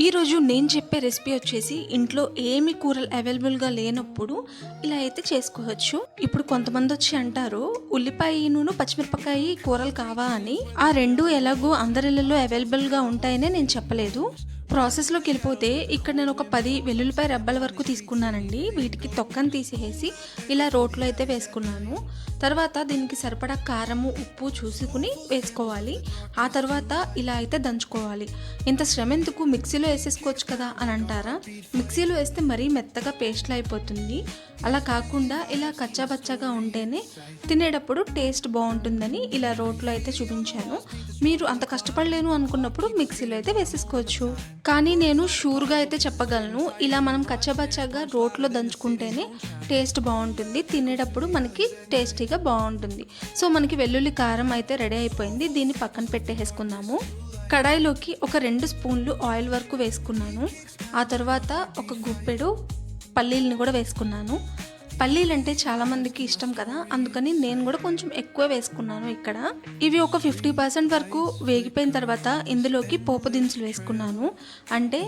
ఈరోజు నేను చెప్పే రెసిపీ వచ్చేసి ఇంట్లో ఏమి కూరలు అవైలబుల్గా లేనప్పుడు ఇలా అయితే చేసుకోవచ్చు. ఇప్పుడు కొంతమంది వచ్చి అంటారు ఉల్లిపాయను పచ్చిమిరపకాయ కూరలు కావా అని. ఆ రెండు ఎలాగో అందరిళ్ళలో అవైలబుల్గా ఉంటాయనే నేను చెప్పలేదు. ప్రాసెస్లోకి వెళ్ళిపోతే ఇక్కడ నేను ఒక 10 వెల్లుల్లిపాయ రెబ్బల వరకు తీసుకున్నానండి. వీటికి తొక్కను తీసేసి ఇలా రోట్లో అయితే వేసుకున్నాను. తర్వాత దీనికి సరిపడా కారము ఉప్పు చూసుకుని వేసుకోవాలి. ఆ తర్వాత ఇలా అయితే దంచుకోవాలి. ఇంత శ్రమ ఎందుకు, మిక్సీలో వేసేసుకోవచ్చు కదా అని అంటారా? మిక్సీలో వేస్తే మరీ మెత్తగా పేస్ట్లు అయిపోతుంది. అలా కాకుండా ఇలా కచ్చాబచ్చాగా ఉంటేనే తినేటప్పుడు టేస్ట్ బాగుంటుందని ఇలా రోట్లో అయితే చూపించాను. మీరు అంత కష్టపడలేను అనుకున్నప్పుడు మిక్సీలో అయితే వేసేసుకోవచ్చు. కానీ నేను షూర్గా అయితే చెప్పగలను, ఇలా మనం కచ్చాబచ్చాగా రోట్లో దంచుకుంటేనే టేస్ట్ బాగుంటుంది, తినేటప్పుడు మనకి టేస్టీగా బాగుంటుంది. సో మనకి వెల్లుల్లి కారం అయితే రెడీ అయిపోయింది. దీన్ని పక్కన పెట్టేసుకుందాము. కడాయిలోకి ఒక 2 స్పూన్లు ఆయిల్ వరకు వేసుకున్నాను. ఆ తర్వాత ఒక గుప్పెడు పల్లీలను కూడా వేసుకున్నాను. పల్లీలు అంటే చాలామందికి ఇష్టం కదా, అందుకని నేను కూడా కొంచెం ఎక్కువ వేసుకున్నాను ఇక్కడ. ఇవి ఒక 50% వరకు వేగిపోయిన తర్వాత ఇందులోకి పోపు దినుసులు వేసుకున్నాను. అంటే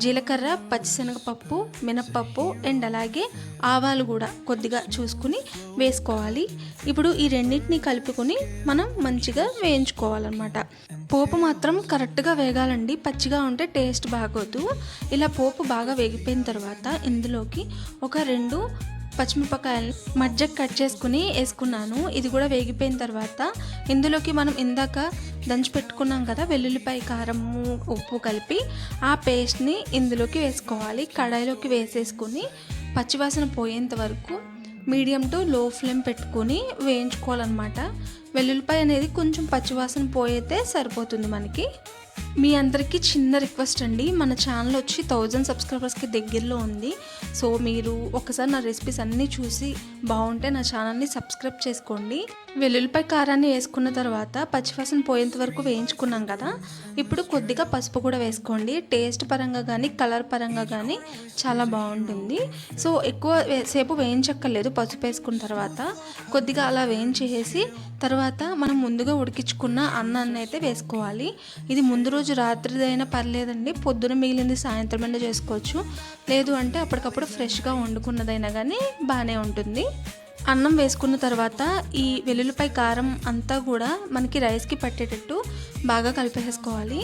జీలకర్ర, పచ్చిశనగపప్పు, మినప్పప్పు అండ్ అలాగే ఆవాలు కూడా కొద్దిగా చూసుకుని వేసుకోవాలి. ఇప్పుడు ఈ రెండింటిని కలుపుకొని మనం మంచిగా వేయించుకోవాలన్నమాట. పోపు మాత్రం కరెక్ట్గా వేగాలండి, పచ్చిగా ఉంటే టేస్ట్ బాగోదు. ఇలా పోపు బాగా వేగిపోయిన తర్వాత ఇందులోకి ఒక 2 పచ్చిమిరపకాయలు మధ్యకి కట్ చేసుకుని వేసుకున్నాను. ఇది కూడా వేగిపోయిన తర్వాత ఇందులోకి మనం ఇందాక దంచి పెట్టుకున్నాం కదా వెల్లుల్లిపాయ కారము ఉప్పు కలిపి, ఆ పేస్ట్ని ఇందులోకి వేసుకోవాలి. కడాయిలోకి వేసేసుకుని పచ్చివాసన పోయేంత వరకు మీడియం టు లో ఫ్లేమ్ పెట్టుకుని వేయించుకోవాలన్నమాట. వెల్లుల్లిపాయ అనేది కొంచెం పచ్చివాసన పోయితే సరిపోతుంది మనకి. మీ అందరికీ చిన్న రిక్వెస్ట్ అండి, మన ఛానల్ వచ్చి 1000 సబ్స్క్రైబర్స్కి దగ్గరలో ఉంది. సో మీరు ఒకసారి నా రెసిపీస్ అన్నీ చూసి బాగుంటే నా ఛానల్ని సబ్స్క్రైబ్ చేసుకోండి. వెల్లుల్లిపాయ కారాన్ని వేసుకున్న తర్వాత పచ్చివాసన పోయేంత వరకు వేయించుకున్నాం కదా, ఇప్పుడు కొద్దిగా పసుపు కూడా వేసుకోండి. టేస్ట్ పరంగా కానీ కలర్ పరంగా కానీ చాలా బాగుంటుంది. సో ఎక్కువ సేపు వేయించక్కర్లేదు. పసుపు వేసుకున్న తర్వాత కొద్దిగా అలా వేయించేసి తర్వాత మనం ముందుగా ఉడికించుకున్న అన్నాన్ని అయితే వేసుకోవాలి. ఇది ముందు రోజు రాత్రిదైనా పర్లేదండి, పొద్దున మిగిలింది సాయంత్రం అయినా చేసుకోవచ్చు. లేదు అంటే అప్పటికప్పుడు ఫ్రెష్గా వండుకున్నదైనా కానీ బాగానే ఉంటుంది. అన్నం వేసుకున్న తర్వాత ఈ వెల్లుల్లిపాయ కారం అంతా కూడా మనకి రైస్కి పట్టేటట్టు బాగా కలిపేసుకోవాలి.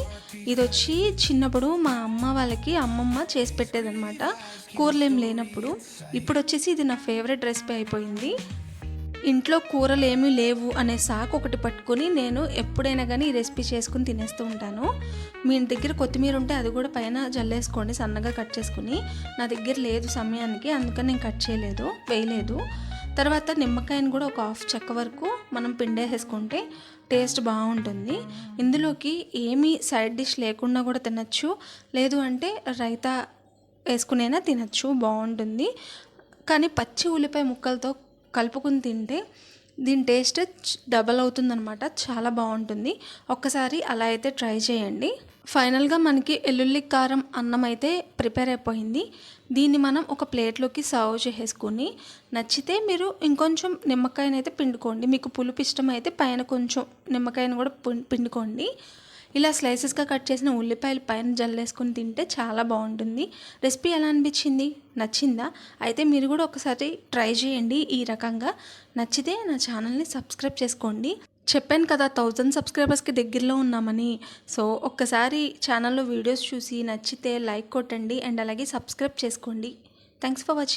ఇది వచ్చి చిన్నప్పుడు మా అమ్మ వాళ్ళకి అమ్మమ్మ చేసి పెట్టేదన్నమాట, కూరలు ఏం లేనప్పుడు. ఇప్పుడు వచ్చేసి ఇది నా ఫేవరెట్ రెసిపీ అయిపోయింది. ఇంట్లో కూరలు ఏమీ లేవు అనే సాకు ఒకటి పట్టుకొని నేను ఎప్పుడైనా కానీ ఈ రెసిపీ చేసుకుని తినేస్తూ ఉంటాను. మీ దగ్గర కొత్తిమీర ఉంటే అది కూడా పైన జల్లేసుకోండి సన్నగా కట్ చేసుకుని. నా దగ్గర లేదు సమయానికి, అందుకని నేను కట్ చేయలేదు, వేయలేదు. తర్వాత నిమ్మకాయను కూడా ఒక 1/2 చెక్క వరకు మనం పిండేసేసుకుంటే టేస్ట్ బాగుంటుంది. ఇందులోకి ఏమీ సైడ్ డిష్ లేకుండా కూడా తినచ్చు, లేదు అంటే రైతా వేసుకునైనా తినచ్చు, బాగుంటుంది. కానీ పచ్చి ఉల్లిపాయ ముక్కలతో కలుపుకుని తింటే దీని టేస్ట్ డబల్ అవుతుందన్నమాట, చాలా బాగుంటుంది. ఒక్కసారి అలా అయితే ట్రై చేయండి. ఫైనల్గా మనకి వెల్లుల్లి కారం అన్నం అయితే ప్రిపేర్ అయిపోయింది. దీన్ని మనం ఒక ప్లేట్లోకి సర్వ్ చేసుకుని నచ్చితే మీరు ఇంకొంచెం నిమ్మకాయనైతే పిండుకోండి. మీకు పులుపు ఇష్టం అయితే పైన కొంచెం నిమ్మకాయను కూడా పిండుకోండి. ఇలా స్లైసెస్గా కట్ చేసిన ఉల్లిపాయలు పైన జల్లేసుకొని తింటే చాలా బాగుంటుంది. రెసిపీ ఎలా అనిపించింది, నచ్చిందా? అయితే మీరు కూడా ఒకసారి ట్రై చేయండి ఈ రకంగా. నచ్చితే నా ఛానల్ని సబ్స్క్రైబ్ చేసుకోండి. చెప్పాను కదా 1000 సబ్స్క్రైబర్స్కి దగ్గరలో ఉన్నామని. సో ఒక్కసారి ఛానల్లో వీడియోస్ చూసి నచ్చితే లైక్ కొట్టండి అండ్ అలాగే సబ్స్క్రైబ్ చేసుకోండి. Thanks for watching.